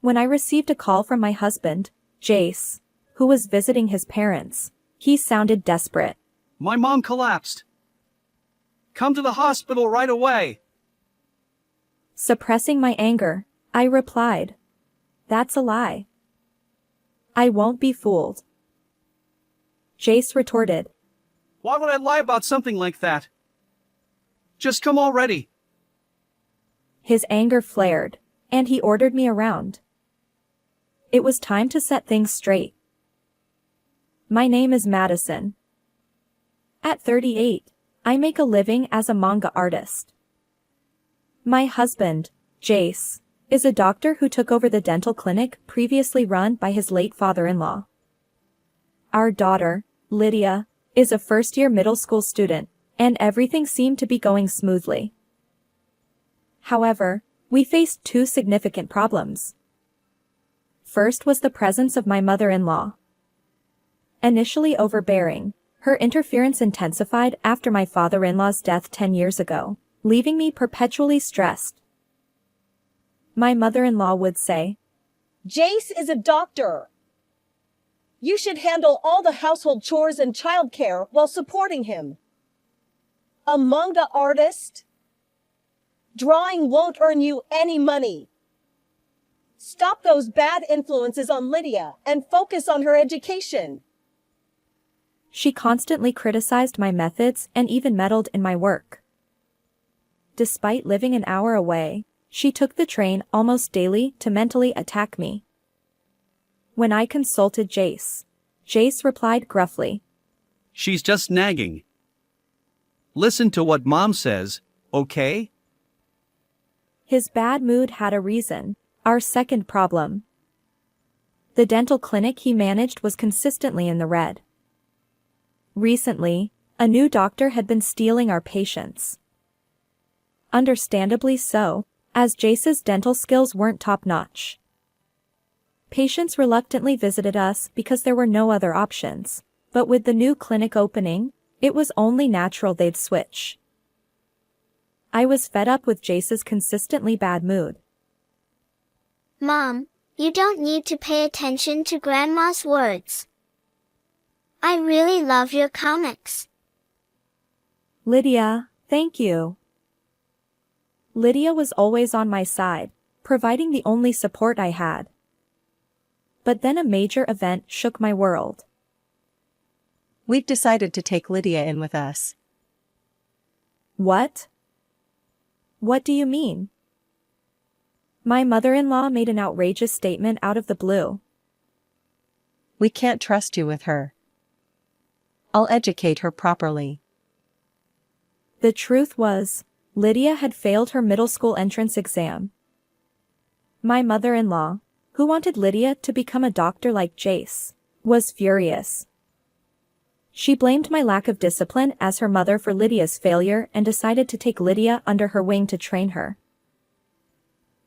When I received a call from my husband, Jace, who was visiting his parents, he sounded desperate. My mom collapsed. Come to the hospital right away. Suppressing my anger, I replied. That's a lie. I won't be fooled. Jace retorted. Why would I lie about something like that? Just come already. His anger flared, and he ordered me around. It was time to set things straight. My name is Madison. At 38, I make a living as a manga artist. My husband, Jace, is a doctor who took over the dental clinic previously run by his late father-in-law. Our daughter, Lydia, is a first-year middle school student, and everything seemed to be going smoothly. However, we faced two significant problems. First was the presence of my mother-in-law. Initially overbearing, her interference intensified after my father-in-law's death 10 years ago, leaving me perpetually stressed. My mother-in-law would say, Jace is a doctor. You should handle all the household chores and childcare while supporting him. A manga artist? Drawing won't earn you any money. Stop those bad influences on Lydia and focus on her education. She constantly criticized my methods and even meddled in my work. Despite living an hour away, she took the train almost daily to mentally attack me. When I consulted Jace, Jace replied gruffly. She's just nagging. Listen to what Mom says, okay? His bad mood had a reason, our second problem. The dental clinic he managed was consistently in the red. Recently, a new doctor had been stealing our patients. Understandably so, as Jace's dental skills weren't top-notch. Patients reluctantly visited us because there were no other options, but with the new clinic opening, it was only natural they'd switch. I was fed up with Jace's consistently bad mood. Mom, you don't need to pay attention to Grandma's words. I really love your comics. Lydia, thank you. Lydia was always on my side, providing the only support I had. But then a major event shook my world. We've decided to take Lydia in with us. What? What do you mean? My mother-in-law made an outrageous statement out of the blue. We can't trust you with her. I'll educate her properly. The truth was, Lydia had failed her middle school entrance exam. My mother-in-law, who wanted Lydia to become a doctor like Jace, was furious. She blamed my lack of discipline as her mother for Lydia's failure and decided to take Lydia under her wing to train her.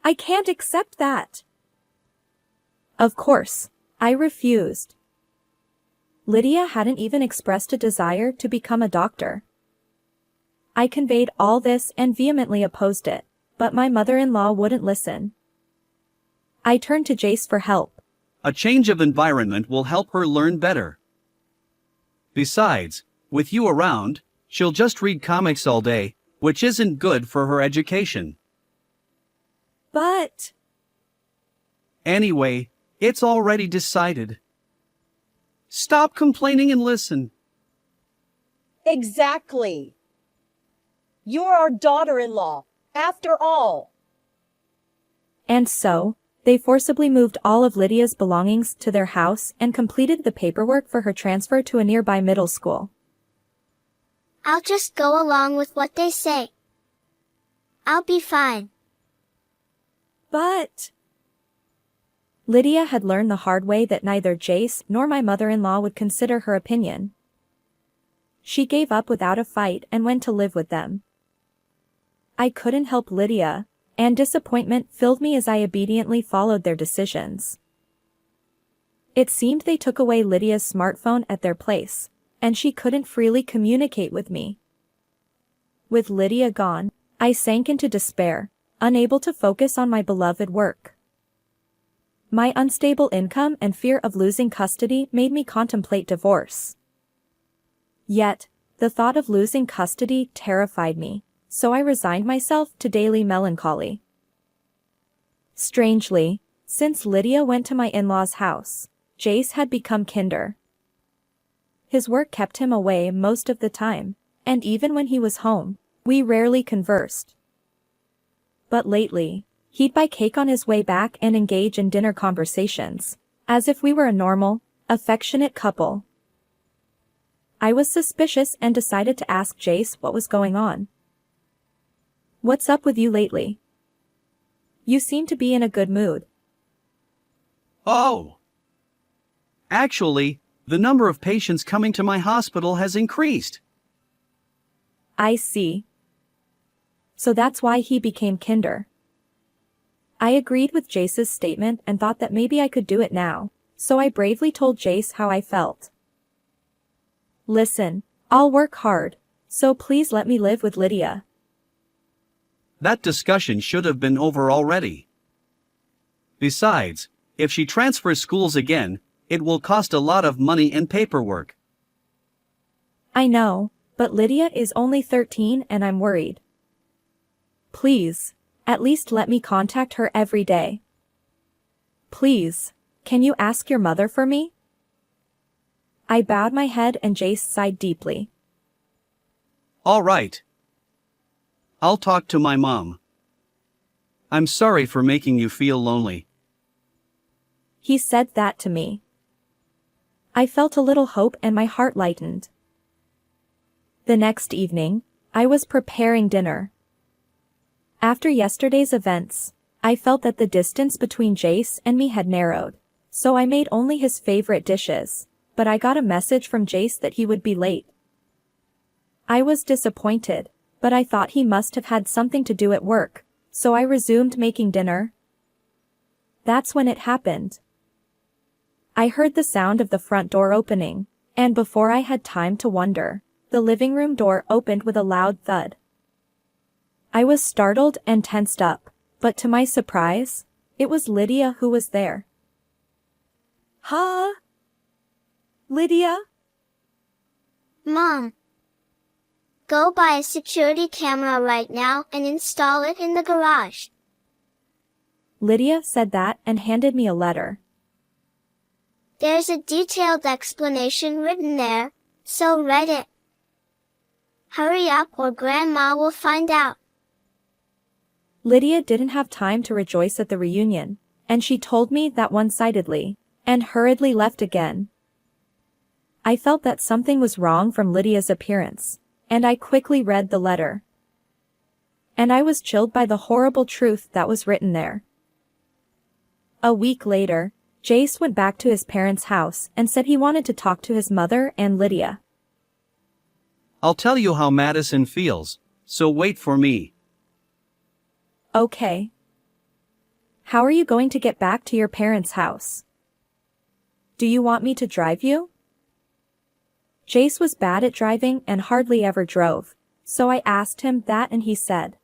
I can't accept that. Of course, I refused. Lydia hadn't even expressed a desire to become a doctor. I conveyed all this and vehemently opposed it, but my mother-in-law wouldn't listen. I turned to Jace for help. A change of environment will help her learn better. Besides, with you around, she'll just read comics all day, which isn't good for her education. But... Anyway, it's already decided. Stop complaining and listen. Exactly. You're our daughter-in-law, after all. And so, they forcibly moved all of Lydia's belongings to their house and completed the paperwork for her transfer to a nearby middle school. I'll just go along with what they say. I'll be fine. But... Lydia had learned the hard way that neither Jace nor my mother-in-law would consider her opinion. She gave up without a fight and went to live with them. I couldn't help Lydia, and disappointment filled me as I obediently followed their decisions. It seemed they took away Lydia's smartphone at their place, and she couldn't freely communicate with me. With Lydia gone, I sank into despair, unable to focus on my beloved work. My unstable income and fear of losing custody made me contemplate divorce. Yet, the thought of losing custody terrified me, so I resigned myself to daily melancholy. Strangely, since Lydia went to my in-laws' house, Jace had become kinder. His work kept him away most of the time, and even when he was home, we rarely conversed. But lately, he'd buy cake on his way back and engage in dinner conversations, as if we were a normal, affectionate couple. I was suspicious and decided to ask Jace what was going on. "What's up with you lately? You seem to be in a good mood." Oh! Actually, the number of patients coming to my hospital has increased. I see. So that's why he became kinder. I agreed with Jace's statement and thought that maybe I could do it now, so I bravely told Jace how I felt. "Listen, I'll work hard, so please let me live with Lydia." That discussion should have been over already. Besides, if she transfers schools again, it will cost a lot of money and paperwork. I know, but Lydia is only 13 and I'm worried. Please, at least let me contact her every day. Please, can you ask your mother for me? I bowed my head and Jace sighed deeply. All right. I'll talk to my mom. I'm sorry for making you feel lonely. He said that to me. I felt a little hope and my heart lightened. The next evening, I was preparing dinner. After yesterday's events, I felt that the distance between Jace and me had narrowed, so I made only his favorite dishes, but I got a message from Jace that he would be late. I was disappointed, but I thought he must have had something to do at work, so I resumed making dinner. That's when it happened. I heard the sound of the front door opening, and before I had time to wonder, the living room door opened with a loud thud. I was startled and tensed up, but to my surprise, it was Lydia who was there. "Huh? Lydia?" Mom. Go buy a security camera right now and install it in the garage. Lydia said that and handed me a letter. There's a detailed explanation written there, so read it. Hurry up or Grandma will find out. Lydia didn't have time to rejoice at the reunion, and she told me that one-sidedly, and hurriedly left again. I felt that something was wrong from Lydia's appearance, and I quickly read the letter. And I was chilled by the horrible truth that was written there. A week later, Jace went back to his parents' house and said he wanted to talk to his mother and Lydia. I'll tell you how Madison feels, so wait for me. Okay. How are you going to get back to your parents' house? Do you want me to drive you? Jace was bad at driving and hardly ever drove, so I asked him that and he said,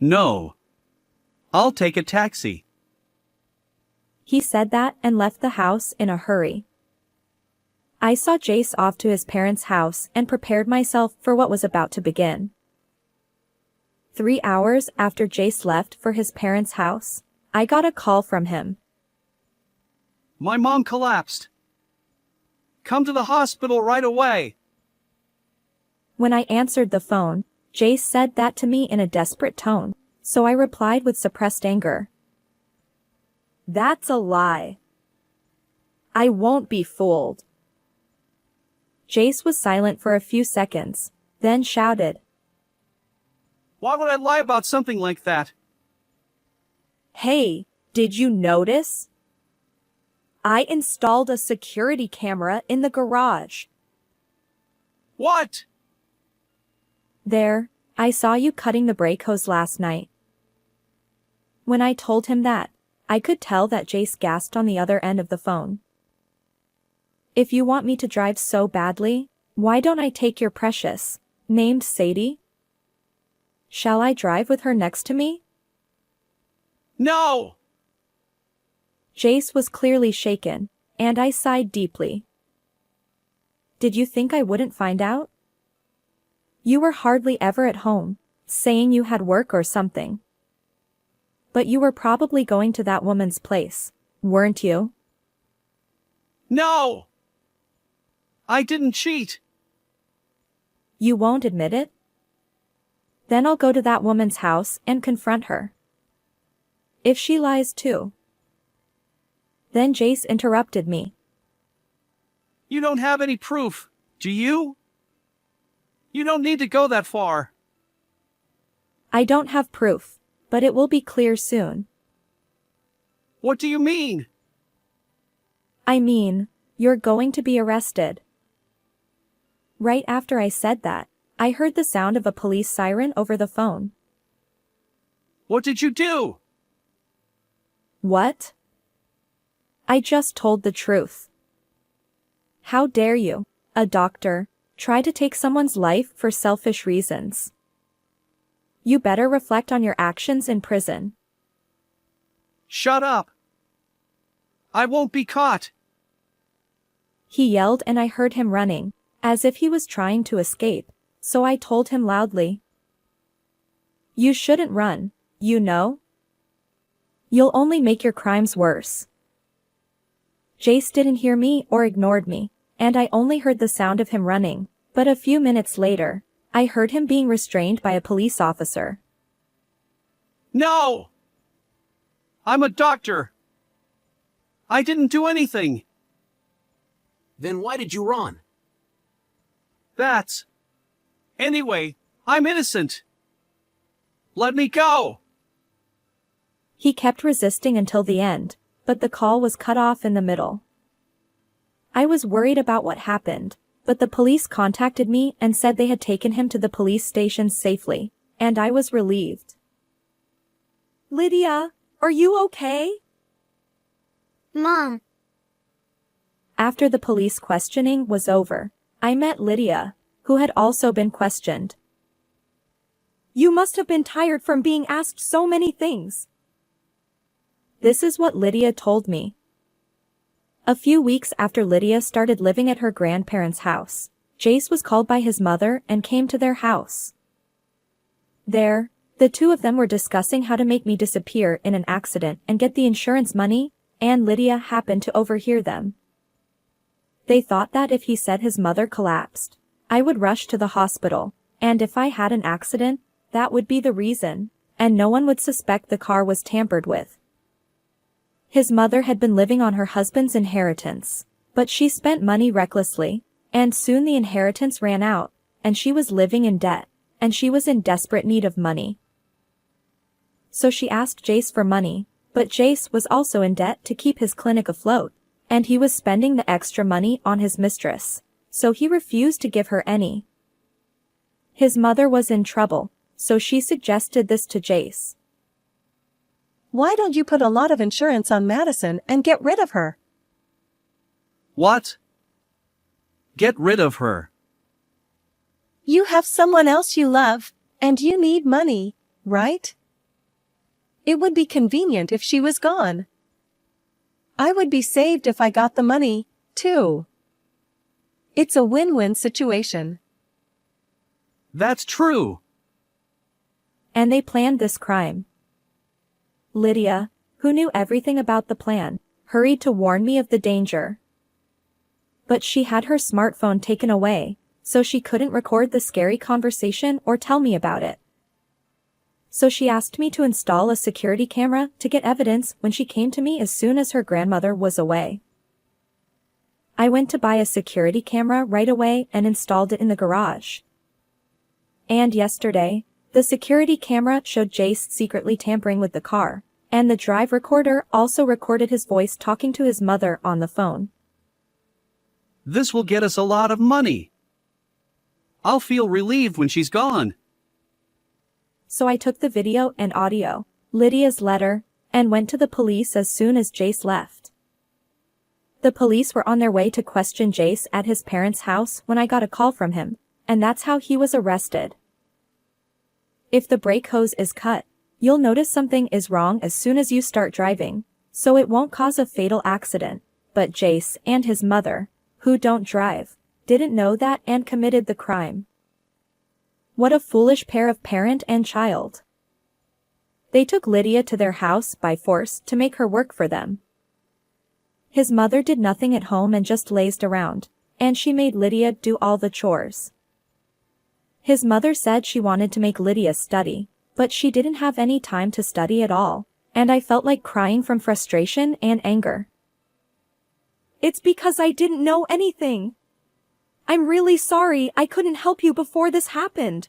No. I'll take a taxi. He said that and left the house in a hurry. I saw Jace off to his parents' house and prepared myself for what was about to begin. 3 hours after Jace left for his parents' house, I got a call from him. My mom collapsed. Come to the hospital right away. When I answered the phone, Jace said that to me in a desperate tone, so I replied with suppressed anger. That's a lie. I won't be fooled. Jace was silent for a few seconds, then shouted. Why would I lie about something like that? Hey, did you notice? I installed a security camera in the garage. What? There, I saw you cutting the brake hose last night. When I told him that, I could tell that Jace gasped on the other end of the phone. If you want me to drive so badly, why don't I take your precious, named Sadie? Shall I drive with her next to me? No! Jace was clearly shaken, and I sighed deeply. Did you think I wouldn't find out? You were hardly ever at home, saying you had work or something. But you were probably going to that woman's place, weren't you? No! I didn't cheat. You won't admit it? Then I'll go to that woman's house and confront her. If she lies too. Then Jace interrupted me. You don't have any proof, do you? You don't need to go that far. I don't have proof, but it will be clear soon. What do you mean? I mean, you're going to be arrested. Right after I said that, I heard the sound of a police siren over the phone. What did you do? What? I just told the truth. How dare you, a doctor, try to take someone's life for selfish reasons? You better reflect on your actions in prison. Shut up. I won't be caught. He yelled and I heard him running, as if he was trying to escape, so I told him loudly. You shouldn't run, you know? You'll only make your crimes worse. Jace didn't hear me or ignored me, and I only heard the sound of him running, but a few minutes later, I heard him being restrained by a police officer. No! I'm a doctor. I didn't do anything. Then why did you run? That's... Anyway, I'm innocent. Let me go. He kept resisting until the end, but the call was cut off in the middle. I was worried about what happened, but the police contacted me and said they had taken him to the police station safely, and I was relieved. Lydia, are you okay? Mom. After the police questioning was over, I met Lydia, who had also been questioned. You must have been tired from being asked so many things. This is what Lydia told me. A few weeks after Lydia started living at her grandparents' house, Jace was called by his mother and came to their house. There, the two of them were discussing how to make me disappear in an accident and get the insurance money, and Lydia happened to overhear them. They thought that if he said his mother collapsed, I would rush to the hospital, and if I had an accident, that would be the reason, and no one would suspect the car was tampered with. His mother had been living on her husband's inheritance, but she spent money recklessly, and soon the inheritance ran out, and she was living in debt, and she was in desperate need of money. So she asked Jace for money, but Jace was also in debt to keep his clinic afloat, and he was spending the extra money on his mistress, so he refused to give her any. His mother was in trouble, so she suggested this to Jace. Why don't you put a lot of insurance on Madison and get rid of her? What? Get rid of her. You have someone else you love, and you need money, right? It would be convenient if she was gone. I would be saved if I got the money, too. It's a win-win situation. That's true. And they planned this crime. Lydia, who knew everything about the plan, hurried to warn me of the danger. But she had her smartphone taken away, so she couldn't record the scary conversation or tell me about it. So she asked me to install a security camera to get evidence when she came to me as soon as her grandmother was away. I went to buy a security camera right away and installed it in the garage. And yesterday, the security camera showed Jace secretly tampering with the car, and the drive recorder also recorded his voice talking to his mother on the phone. This will get us a lot of money. I'll feel relieved when she's gone. So I took the video and audio, Lydia's letter, and went to the police as soon as Jace left. The police were on their way to question Jace at his parents' house when I got a call from him, and that's how he was arrested. If the brake hose is cut, you'll notice something is wrong as soon as you start driving, so it won't cause a fatal accident, but Jace and his mother, who don't drive, didn't know that and committed the crime. What a foolish pair of parent and child. They took Lydia to their house by force to make her work for them. His mother did nothing at home and just lazed around, and she made Lydia do all the chores. His mother said she wanted to make Lydia study, but she didn't have any time to study at all, and I felt like crying from frustration and anger. It's because I didn't know anything. I'm really sorry I couldn't help you before this happened.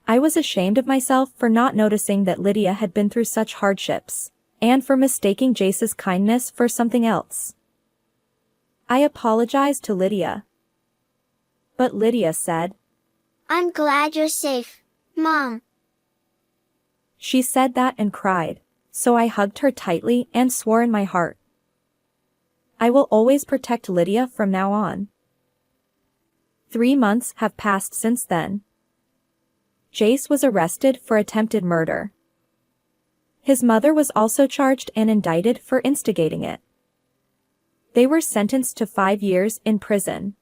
I was ashamed of myself for not noticing that Lydia had been through such hardships, and for mistaking Jace's kindness for something else. I apologized to Lydia. But Lydia said, I'm glad you're safe, Mom. She said that and cried, so I hugged her tightly and swore in my heart, I will always protect Lydia from now on. 3 months have passed since then. Jace was arrested for attempted murder. His mother was also charged and indicted for instigating it. They were sentenced to 5 years in prison.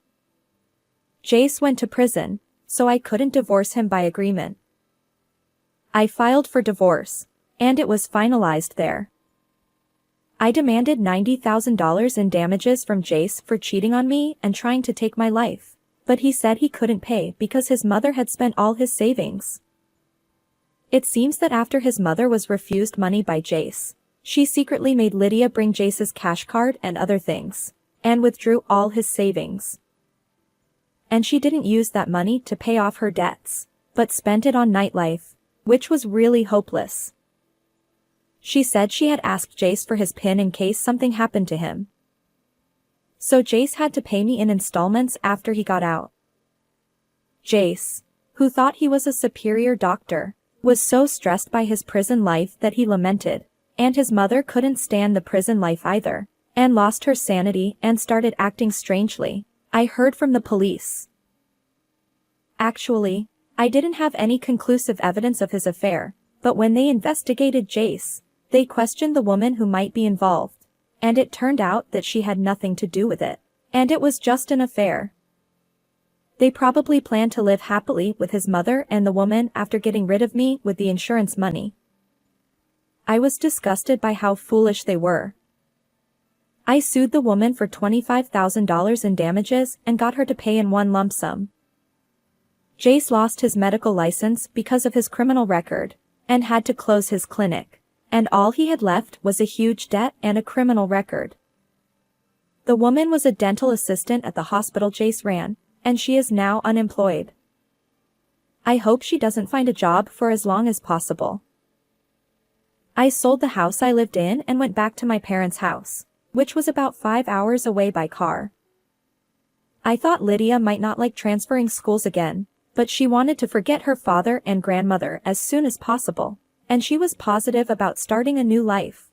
Jace went to prison, so I couldn't divorce him by agreement. I filed for divorce, and it was finalized there. I demanded $90,000 in damages from Jace for cheating on me and trying to take my life, but he said he couldn't pay because his mother had spent all his savings. It seems that after his mother was refused money by Jace, she secretly made Lydia bring Jace's cash card and other things, and withdrew all his savings. And she didn't use that money to pay off her debts, but spent it on nightlife, which was really hopeless. She said she had asked Jace for his PIN in case something happened to him. So Jace had to pay me in installments after he got out. Jace, who thought he was a superior doctor, was so stressed by his prison life that he lamented, and his mother couldn't stand the prison life either, and lost her sanity and started acting strangely. I heard from the police. Actually, I didn't have any conclusive evidence of his affair, but when they investigated Jace, they questioned the woman who might be involved, and it turned out that she had nothing to do with it, and it was just an affair. They probably planned to live happily with his mother and the woman after getting rid of me with the insurance money. I was disgusted by how foolish they were. I sued the woman for $25,000 in damages and got her to pay in one lump sum. Jace lost his medical license because of his criminal record, and had to close his clinic, and all he had left was a huge debt and a criminal record. The woman was a dental assistant at the hospital Jace ran, and she is now unemployed. I hope she doesn't find a job for as long as possible. I sold the house I lived in and went back to my parents' house, which was about 5 hours away by car. I thought Lydia might not like transferring schools again, but she wanted to forget her father and grandmother as soon as possible, and she was positive about starting a new life.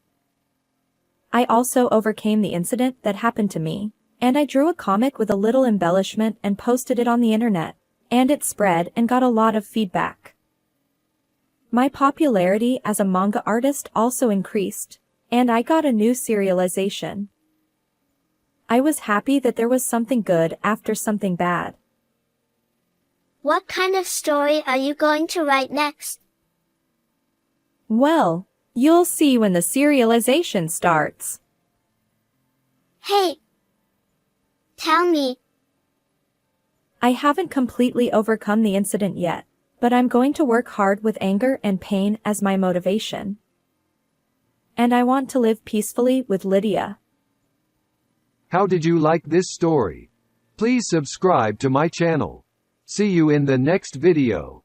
I also overcame the incident that happened to me, and I drew a comic with a little embellishment and posted it on the internet, and it spread and got a lot of feedback. My popularity as a manga artist also increased, and I got a new serialization. I was happy that there was something good after something bad. What kind of story are you going to write next? Well, you'll see when the serialization starts. Hey! Tell me. I haven't completely overcome the incident yet, but I'm going to work hard with anger and pain as my motivation. And I want to live peacefully with Lydia. How did you like this story? Please subscribe to my channel. See you in the next video.